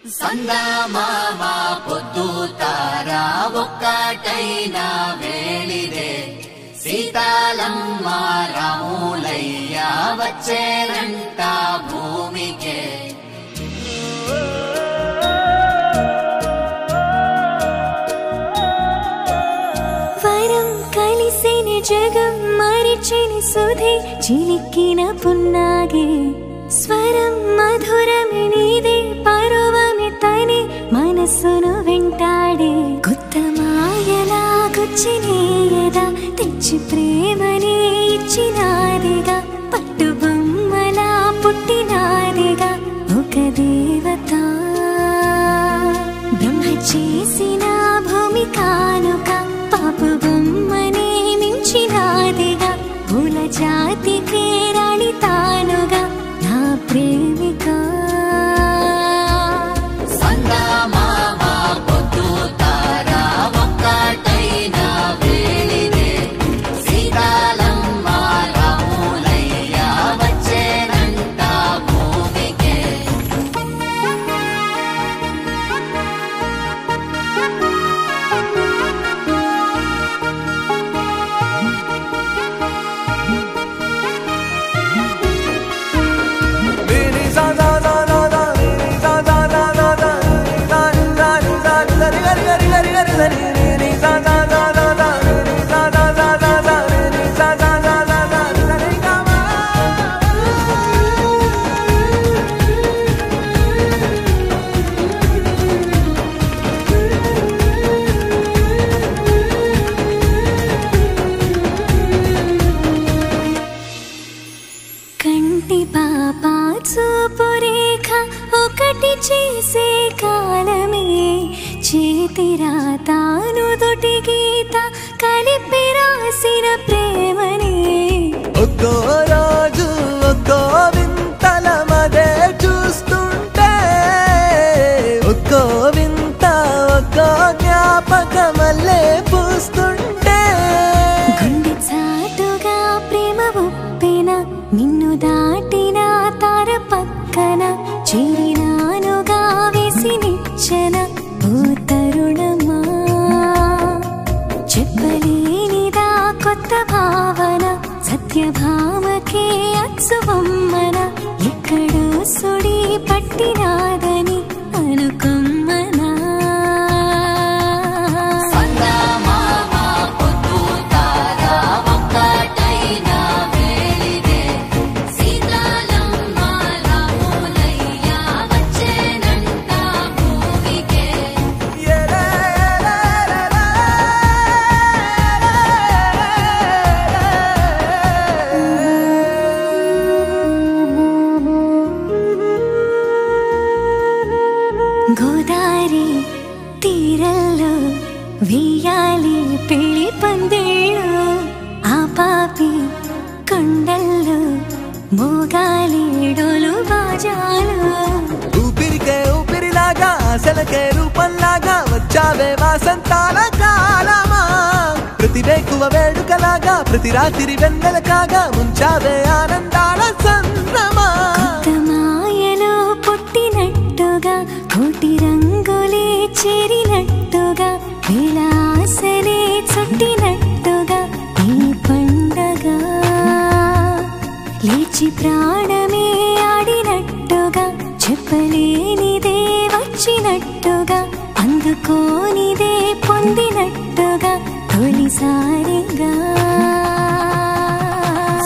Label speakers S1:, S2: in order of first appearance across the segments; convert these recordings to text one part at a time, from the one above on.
S1: సందమామ పొద్దు తారా ఒక్కటైన వేళిదే సీతాలమ్మ రాములయ్య వచ్చేనంట భూమికే
S2: వరం కలిసిన జగం మరిచిన సుధే చిలికిన పున్నాగే స్వరం మధురమినిదే పరువమి తనే మనసును వెంటాడే కొత్త మాయలా గుచ్చినేయదా తెచ్చి ప్రేమనే ఇచ్చినాదిగా పట్టు బొమ్మలా పుట్టినాదిగా ఒక దేవత బ్రహ్మ చేసిన భూమి కానుక పాపు బొమ్మనే మించినాదిగా పూల జాతికే రాణి తానుగా నా ప్రేమిక
S1: సందమామ పొద్దు తారా ఒక్కటైన వేళిదే సీతాలమ్మ రాములయ్య వచ్చేనంట భూమికే
S2: కంటి పాపా చూపు రేఖ ఒకటి చేసే కాలమే చేతి రాతాను దొటి గీత కలిపి రాసిన ప్రేమనే
S3: ఒక్కో రోజు ఒక్కో వింతల మదే చూస్తుంటే ఒక్కో వింత ఒక్కో జ్ఞాపకమల్లే పూస్తుంటే
S2: గుండె చాటుగా ప్రేమ ఉప్పెన నిన్ను దాటిన తార పక్కన చేరినానుగా వేసి నిచ్చెన ఓ తరుణమా చెప్పలేనిదా కొత్త భావన సత్యభామకే అచ్చు బొమ్మన ఎక్కడో సుడి పట్టినాదని అనుకొమ్మనా
S1: సందమామ పొద్దు తారా ఒక్కటైన వేళిదే సీతాలమ్మ రాములయ్య వచ్చేనంట భూమికే
S2: గోదారి తీరల్లో వెయ్యాలి పెళ్లి పందిళ్ళు ఆ పాపి కొండల్లో మోగాలి డోలు బాజాలు
S3: ఊపిరికే ఊపిరిలాగా ఆశలకే రూపంలాగా వచ్చావే వాసంతాల కాలమా ప్రతి వేకువ వేడుకలాగా ప్రతి రాత్రి వెన్నెల కాగా ముంచావే ఆనందాల సంద్రమా
S2: కొత్త మాయలో పుట్టినట్టుగా కోటి రంగులే చేరినట్టుగా వేల ఆశలే చుట్టినట్టుగా ఈ పండగ లేచి ప్రాణమే ఆడినట్టుగా చెప్పలేనిదే వచ్చినట్టుగా అందుకోనిదే పొందినట్టుగా తొలిసారిగా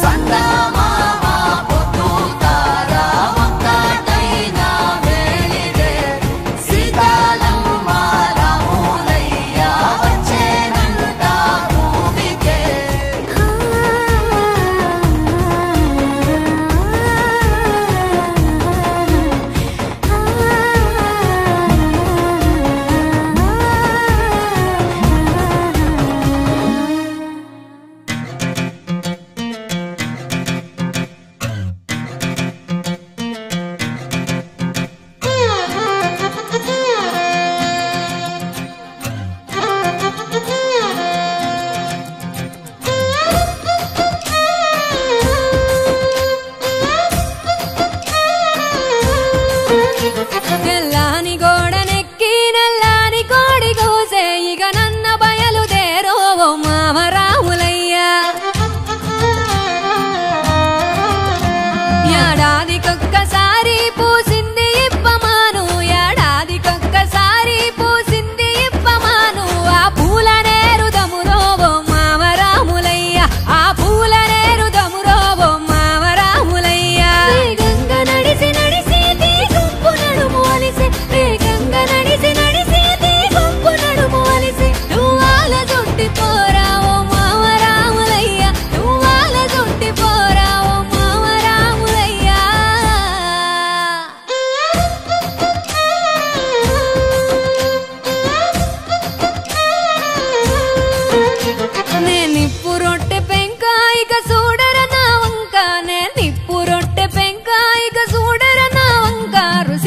S1: సందమామ పొద్దు తారా ఒక్కటైన వేళిదే సీతాలమ్మ రాములయ్య వచ్చేనంట భూమికే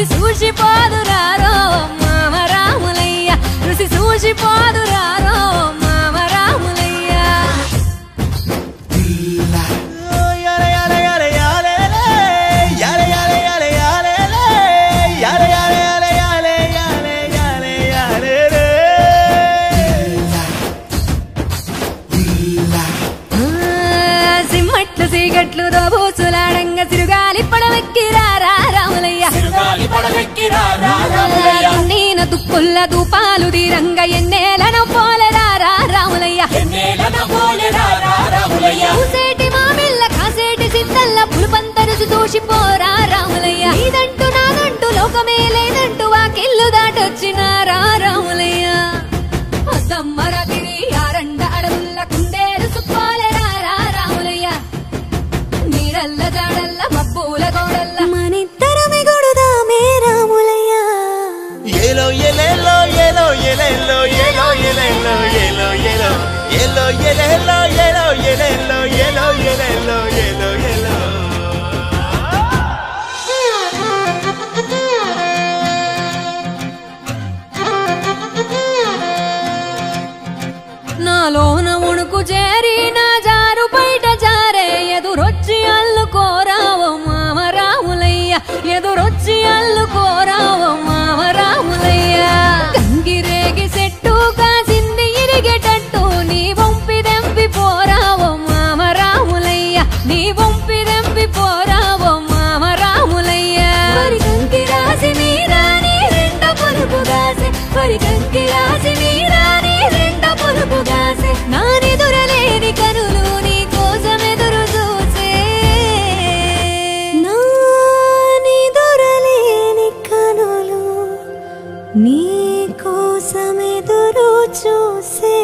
S2: రుచి చూసిపోదురారో మామ రాములయ్య రుచి చూసిపోదురారో మామ రాములయ్య సిమ్మట్లు సీగట్లు రోబూసులాడంగా తిరుగాలి పడవెక్కిరారా రాములయ్య నేను దుక్కుల్ల దూపాలు దీరంగా ఎన్నేలను పోలేరారా రాములయ్య పూసేటి మామిళ్ళ కాసేటి సిద్ధల్ల పులుపంతరుసు దూసిపోరా రాములయ్య ఇదంటూ నాదంటూ లోకమే లేదంటూ వాకిల్లు దాటొచ్చినారా రాములయ్య అద్దమ్మర తిరి ఆరండ అడవుల్ల కుందేలు సుప్పాలెరారా రాములయ్య నీరల్ల జాడల్ల మబ్బుల గోడల్ల మనిద్దరమే గొడుదామే రాములయ్య
S3: ఏలో ఎలేలో ఏలో ఎలేలో ఏలో ఎలేలో ఏలో ఎలో ఏలో ఎలేలో ఏలో ఎలేలో ఏలో ఎలేలో ఏలో ఎలో
S2: నాలోన ఉణుకు చేరి నా జారు బయట జారే ఎదురొచ్చి అల్లుకోరావో మామ రాములయ్య ఎదురొచ్చి అల్లుకోరావో మామ రాములయ్య గంగిరేగి చెట్టు కాసింది ఇరిగేటట్టు నీ వంపిదెంపి పోరావో మామ రాములయ్య నీ వంపిదెంపి పోరావో మామ రాములయ్య మరి కంకి రాసి నీరాని రెండ పొలుపు గాసే మరి కంకి రాసి నీరాని రెండ పొలుపు గాసే నానెదురలేని కనులు నీ కోసం ఎదురు చూసే నానెదురలేని కనులు నీ కోసం ఎదురు చూసే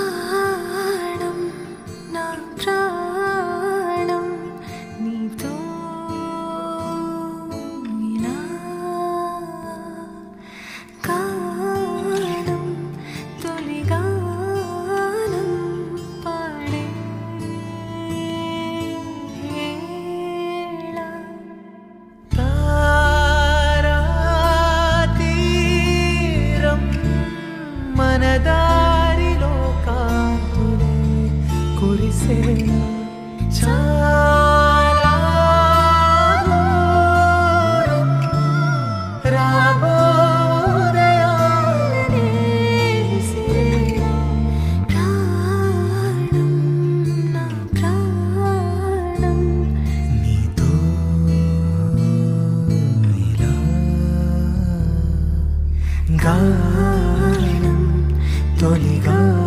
S2: ప్రాణం నా ప్రాణం నీతో ఇలా కాలం తొలిగానం పాడే
S3: తారాతీరం మనదారిలో కాంతులే కురిసే చాలా దూరం రాబోదయాలనే విసిరే
S2: ప్రాణం నా ప్రాణం
S3: నీతో ఇలా గానం తొలిగానం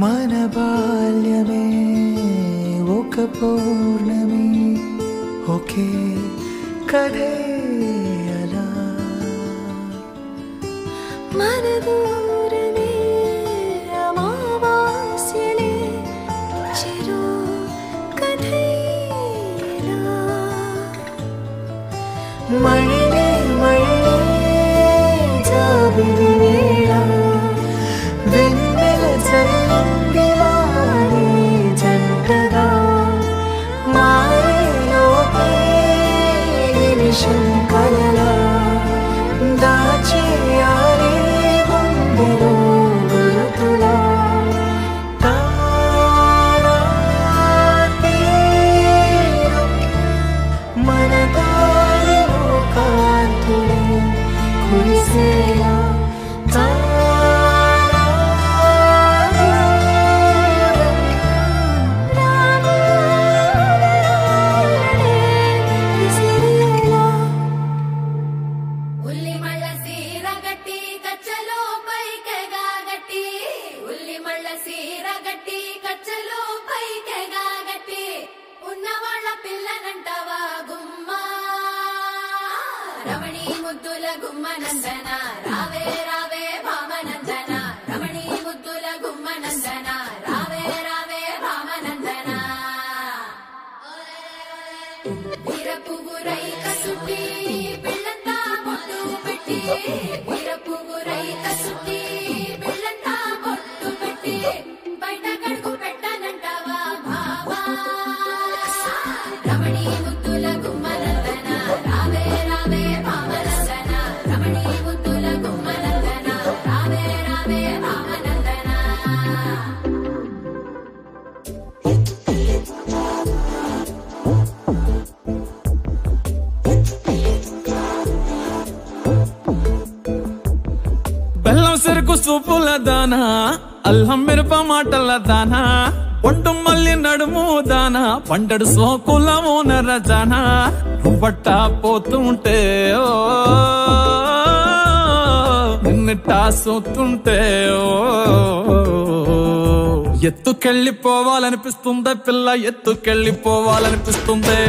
S3: మన బాల్యమే ఒక పౌర్ణమి ఒకే కథే అలా
S2: మన దూరమే అమావాస్యలే చిరు కథైలా
S3: మళ్ళీ మళ్ళీ జాబిలి వేళ వెన్నెల చల్లంది వారే జంటగా మారేలోపే నిమిషం కలలా దాచేయాలి గుండె
S1: సీర గట్టి కచ్చలు పైకెగా గట్టి ఉన్నవాళ్ళ పిల్లనంటవా గుమ్మా రమణి ముద్దుల గుమ్మ నందన రావే రావే భామనందన రమణి ముద్దుల గుమ్మ నందన రావే రావే భామనందన వీరపుగురై కసుటి పిల్లంతా బొట్టు పెట్టి వీరపుగురై కసుటి పిల్లంతా బొట్టు పెట్టి బయట కడుగు పెట్టనంటావా బాబా రమణి ముద్దుల గుమ్మ నందన రావే రావే భామనందన రమణి ముద్దుల గుమ్మ నందన రావే రావే భామనందన
S4: బెల్లం సెరుకు సూపుల దానా అల్లం మిరప మాటల దానా ఒంటు మల్లి నడుము దానా పండడు సోకులము నరజానా నువ్వట్ట పోతుంటే ఓ నిన్నట్టా సోతుంటే ఓ ఎత్తుకెళ్ళిపోవాలనిపిస్తుందే పిల్ల ఎత్తుకెళ్ళిపోవాలనిపిస్తుందే